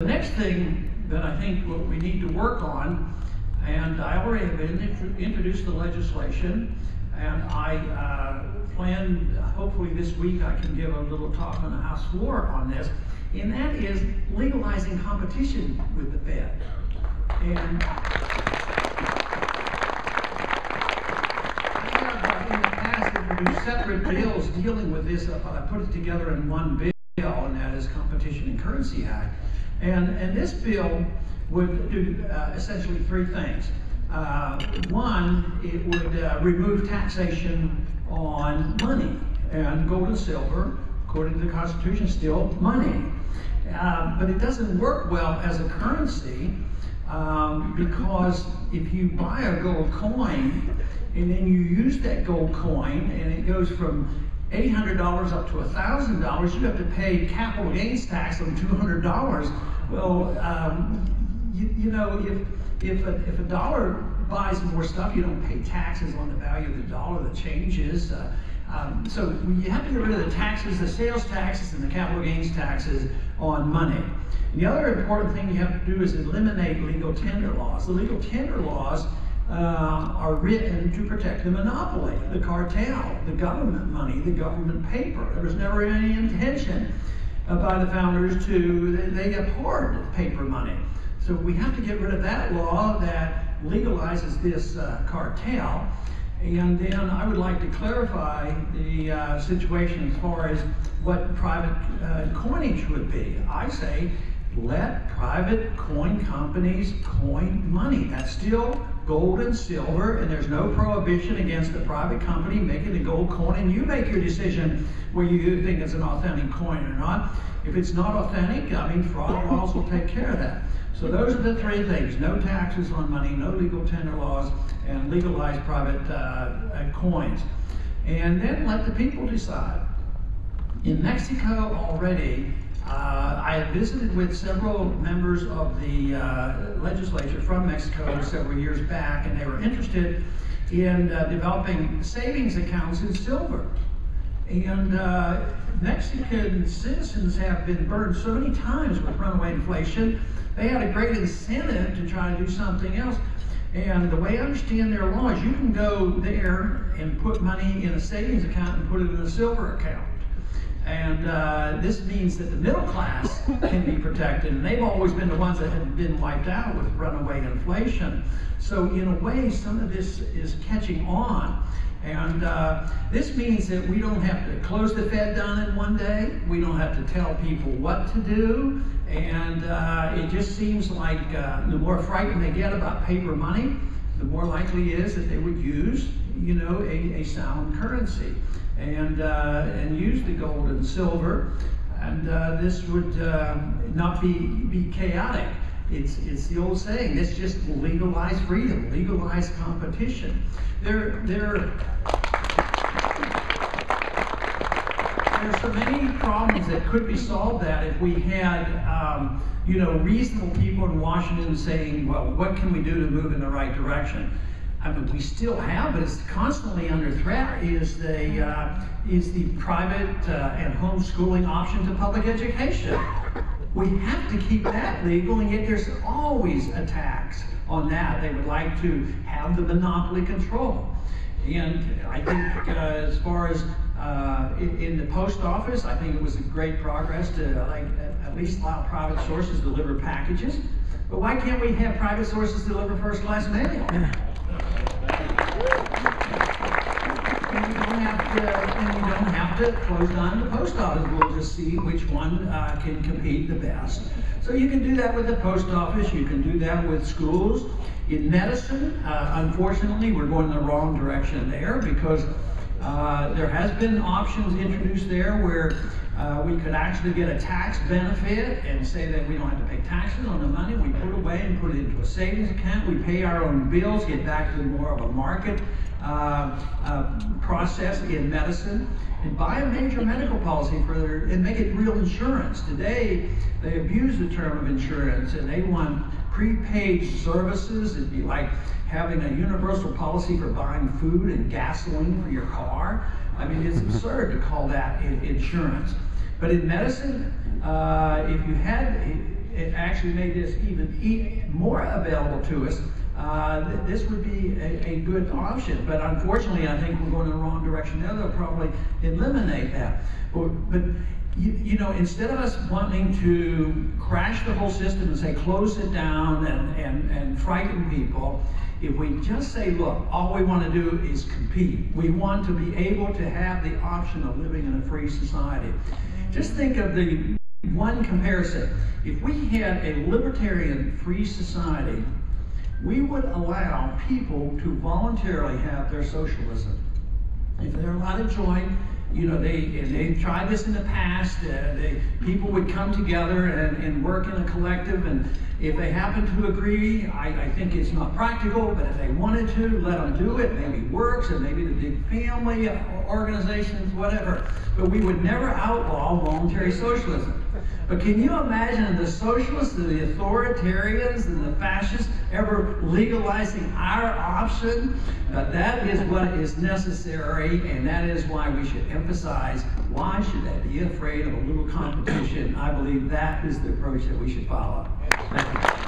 The next thing that I think what we need to work on, and I already have introduced the legislation, and I plan, hopefully this week I can give a little talk on the House floor on this, and that is legalizing competition with the Fed. And I have in the past introduced separate bills dealing with this, but I put it together in one bill, and that is Competition and Currency Act. And this bill would do essentially three things. One, it would remove taxation on money, and gold and silver, according to the Constitution, still money. But it doesn't work well as a currency because if you buy a gold coin and then you use that gold coin and it goes from $800 up to $1,000, you have to pay capital gains tax on $200. Well, you know, if a dollar buys more stuff, you don't pay taxes on the value of the dollar, the changes. So you have to get rid of the taxes, the sales taxes and the capital gains taxes on money. And the other important thing you have to do is eliminate legal tender laws. The legal tender laws are written to protect the monopoly, the cartel, the government money, the government paper. There was never any intention by the founders they abhorred paper money. So we have to get rid of that law that legalizes this cartel. And then I would like to clarify the situation as far as what private coinage would be. I say let private coin companies coin money. That's still gold and silver, and there's no prohibition against the private company making a gold coin, and you make your decision whether you think it's an authentic coin or not. If it's not authentic, I mean, fraud laws will take care of that. So those are the three things: no taxes on money, no legal tender laws, and legalize private coins. And then let the people decide. In Mexico already, I have visited with several members of the legislature from Mexico several years back, and they were interested in developing savings accounts in silver. And Mexican citizens have been burned so many times with runaway inflation, they had a great incentive to try to do something else. And the way I understand their laws, you can go there and put money in a savings account and put it in a silver account. And this means that the middle class can be protected, and they've always been the ones that have been wiped out with runaway inflation. So in a way, some of this is catching on. And this means that we don't have to close the Fed down in one day. We don't have to tell people what to do. And it just seems like the more frightened they get about paper money, the more likely it is that they would use, you know, a sound currency. And use the gold and silver, and this would not be chaotic. It's the old saying, it's just legalize freedom, legalize competition. There's so many problems that could be solved that if we had you know, reasonable people in Washington saying, well, what can we do to move in the right direction? I mean, we still have, but it's constantly under threat, is the private and homeschooling option to public education. We have to keep that legal, and yet there's always attacks on that. They would like to have the monopoly control. And I think as far as in the post office, I think it was a great progress to at least allow private sources to deliver packages. But why can't we have private sources deliver first-class mail? And you don't have to close down the post office. We'll just see which one can compete the best. So you can do that with the post office. You can do that with schools. In medicine, unfortunately, we're going the wrong direction there, because there has been options introduced there where we could actually get a tax benefit and say that we don't have to pay taxes on the money we put away and put it into a savings account. We pay our own bills, get back to more of a market process in medicine, and buy a major medical policy and make it real insurance. Today, they abuse the term of insurance, and they want prepaid services. It'd be like having a universal policy for buying food and gasoline for your car. I mean, it's absurd to call that insurance. But in medicine, if you had it actually made this even more available to us, this would be a good option. But unfortunately, I think we're going in the wrong direction now. They'll probably eliminate that. But you know, instead of us wanting to crash the whole system and say close it down and frighten people, if we just say, look, all we want to do is compete. We want to be able to have the option of living in a free society. Just think of the one comparison. If we had a libertarian free society, we would allow people to voluntarily have their socialism. If they're allowed to join, you know, they've tried this in the past. People would come together and work in a collective, and if they happen to agree, I think it's not practical, but if they wanted to, let them do it. Maybe works, and maybe the big family organizations, whatever. But we would never outlaw voluntary socialism. But can you imagine the socialists, the authoritarians, and the fascists ever legalizing our option? That is what is necessary, and that is why we should emphasize, why should they be afraid of a little competition? I believe that is the approach that we should follow. Thank you.